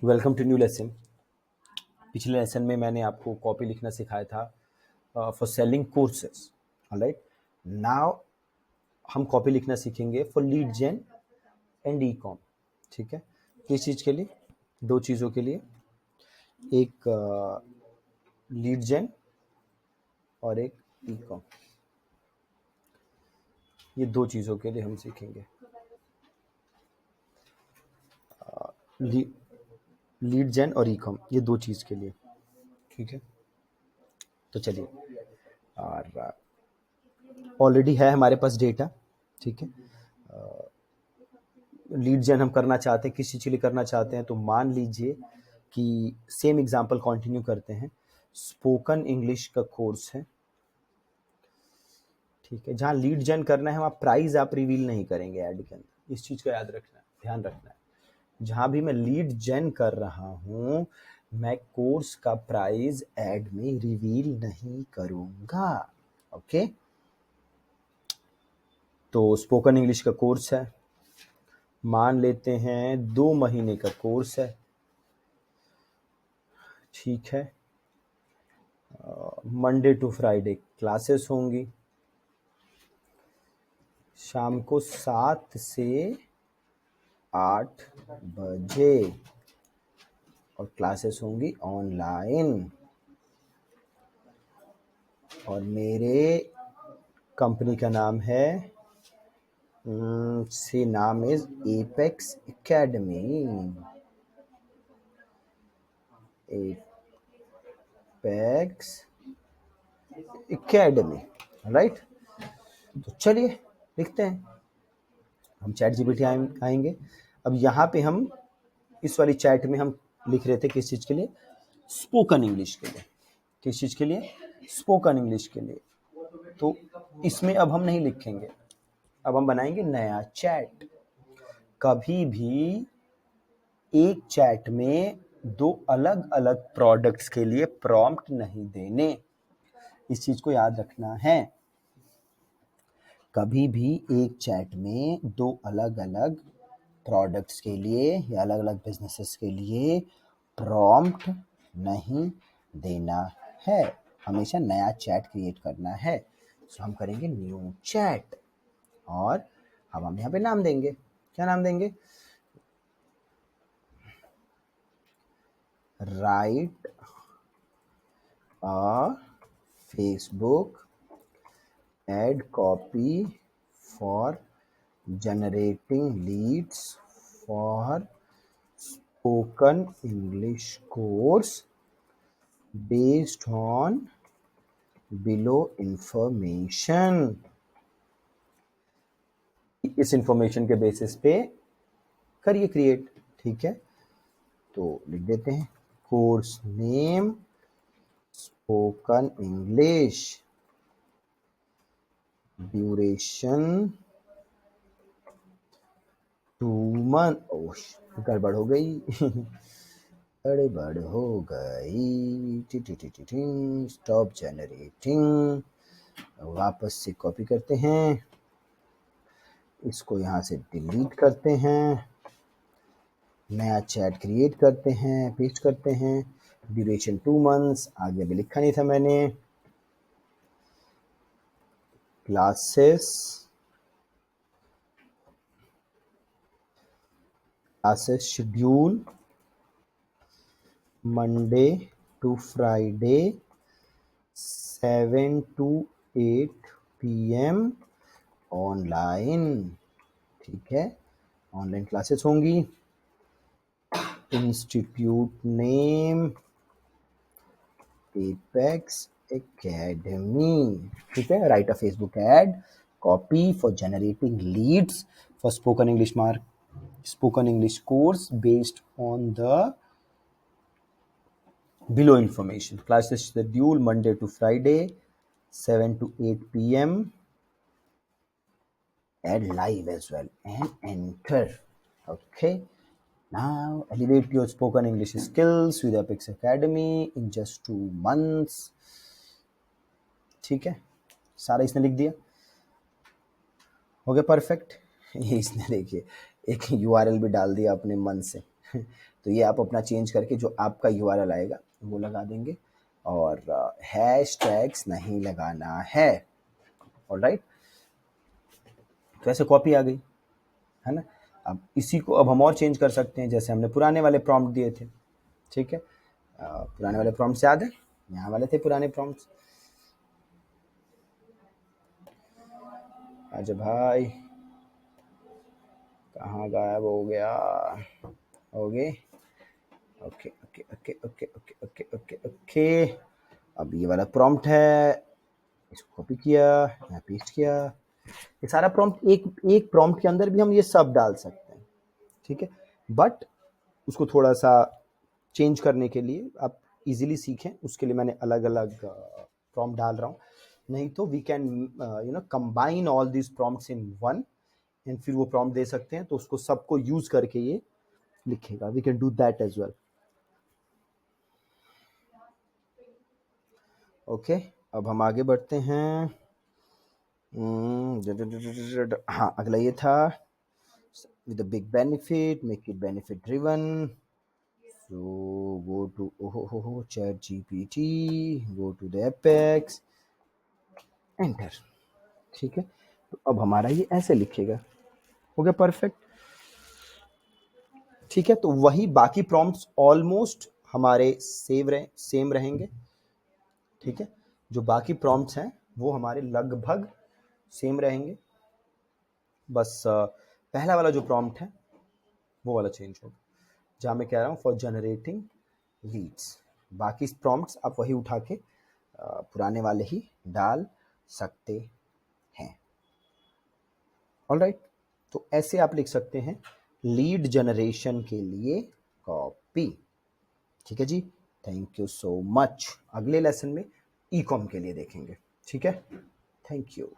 Welcome to new lesson. पिछले lesson में मैंने आपको कॉपी लिखना सिखाया था for selling courses. Alright, now हम कॉपी लिखना सीखेंगे for lead gen and e com. ठीक है, किस चीज़ के लिए? दो चीज़ों के लिए, एक लीड जेन और एक ई कॉम। ये दो चीज़ों के लिए हम सीखेंगे। लीड जेन और ई कॉम, ये दो चीज़ के लिए। ठीक है, तो चलिए। और ऑलरेडी है हमारे पास डेटा। ठीक है, लीड जेन हम करना चाहते हैं, किस चीज़ के लिए करना चाहते हैं? तो मान लीजिए कि सेम एग्जांपल कंटिन्यू करते हैं। स्पोकन इंग्लिश का कोर्स है, ठीक है, जहाँ लीड जेन करना है वहाँ प्राइस आप रिवील नहीं करेंगे ऐड के अंदर। इस चीज़ का याद रखना है, ध्यान रखना है। जहाँ भी मैं लीड जेन कर रहा हूँ, मैं कोर्स का प्राइस ऐड में रिवील नहीं करूँगा। ओके, तो स्पोकन इंग्लिश का कोर्स है, मान लेते हैं 2 महीने का कोर्स है। ठीक है, मंडे टू फ्राइडे क्लासेस होंगी, शाम को 7 से 8 बजे, और क्लासेस होंगी ऑनलाइन। और मेरे कंपनी का नाम है, से नाम is apex academy. Apex academy, right. तो चलिए लिखते हैं, हम चैट जीपीटी आएंगे। अब यहाँ पे हम इस वाली चैट में हम लिख रहे थे किस चीज़ के लिए? स्पोकन इंग्लिश के लिए। किस चीज़ के लिए? स्पोकन इंग्लिश के लिए। तो इसमें अब हम नहीं लिखेंगे, अब हम बनाएंगे नया चैट। कभी भी एक चैट में दो अलग अलग प्रोडक्ट्स के लिए प्रॉम्प्ट नहीं देने, इस चीज़ को याद रखना है। कभी भी एक चैट में दो अलग अलग प्रोडक्ट्स के लिए या अलग अलग बिजनेसेस के लिए प्रॉम्प्ट नहीं देना है, हमेशा नया चैट क्रिएट करना है। तो हम करेंगे न्यू चैट, और हम यहाँ पे नाम देंगे। क्या नाम देंगे? Right a Facebook ad copy for generating leads for spoken English course based on below information। इस इंफॉर्मेशन के बेसिस पे करिए क्रिएट। ठीक है, तो लिख देते हैं course name spoken English, duration 2 month. गड़बड़ हो गई गड़बड़ हो गई। Stop generating. वापस से कॉपी करते हैं, इसको यहाँ से डिलीट करते हैं, नया चैट क्रिएट करते हैं, पेस्ट करते हैं। ड्यूरेशन 2 मंथ्स, आगे भी लिखा नहीं था मैंने। Classes schedule Monday to Friday 7 to 8 PM online. ठीक है, ऑनलाइन क्लासेस होंगी। Institute name apex academy. ठीक है, write a Facebook ad copy for generating leads for spoken English course based on the below information. Classes schedule Monday to Friday 7 to 8 PM. Add live as well and enter. Okay, now elevate your spoken English skills with Apex Academy in just 2 months. ठीक है, सारा इसने लिख दिया, हो गया perfect. ये इसने देखिए एक URL भी डाल दिया अपने मन से। तो ये आप अपना चेंज करके जो आपका यूआरएल आएगा वो लगा देंगे, और हैश टैग्स नहीं लगाना है। ऑलराइट, तो ऐसे कॉपी आ गई है ना। अब इसी को अब हम और चेंज कर सकते हैं, जैसे हमने पुराने वाले प्रॉम्प्ट दिए थे, ठीक है। पुराने वाले प्रॉम्प्ट्स याद है, यहाँ वाले थे पुराने प्रॉम्प्ट्स। अच्छा भाई, कहाँ गायब हो गया, हो गए। Okay okay okay okay okay okay okay okay. अब ये वाला प्रॉम्प्ट है, इसको कॉपी किया, यहाँ पेस्ट किया। ये सारा प्रॉम्प्ट एक एक प्रॉम्प्ट के अंदर भी हम ये सब डाल सकते हैं, ठीक है। बट उसको थोड़ा सा चेंज करने के लिए आप इजीली सीखें, उसके लिए मैंने अलग अलग प्रॉम्प्ट डाल रहा हूँ। नहीं तो we can combine all this prompts in one, and फिर वो प्रॉम्प्ट दे सकते हैं, तो उसको सबको यूज करके ये लिखेगा। We can do that as well. Okay, अब हम आगे बढ़ते हैं। हाँ, अगला ये था, with a big benefit, make it benefit driven. So go to ChatGPT, go to the Apex, enter, ठीक है। तो अब हमारा ये ऐसे लिखेगा, हो गया परफेक्ट, ठीक है। तो वही बाकी प्रॉम्प्ट्स ऑलमोस्ट हमारे सेम रहेंगे, ठीक है। जो बाकी प्रॉम्प्ट्स हैं वो हमारे लगभग सेम रहेंगे, बस पहला वाला जो प्रॉम्प्ट है वो वाला चेंज होगा, जहाँ मैं कह रहा हूँ फॉर जनरेटिंग लीड्स। बाकी प्रॉम्प्ट्स आप वही उठा के पुराने वाले ही डाल सकते हैं। ऑलराइट, तो ऐसे आप लिख सकते हैं लीड जनरेशन के लिए कॉपी, ठीक है जी। Thank you so much. अगले लेसन में ई कॉम के लिए देखेंगे, ठीक है। Thank you.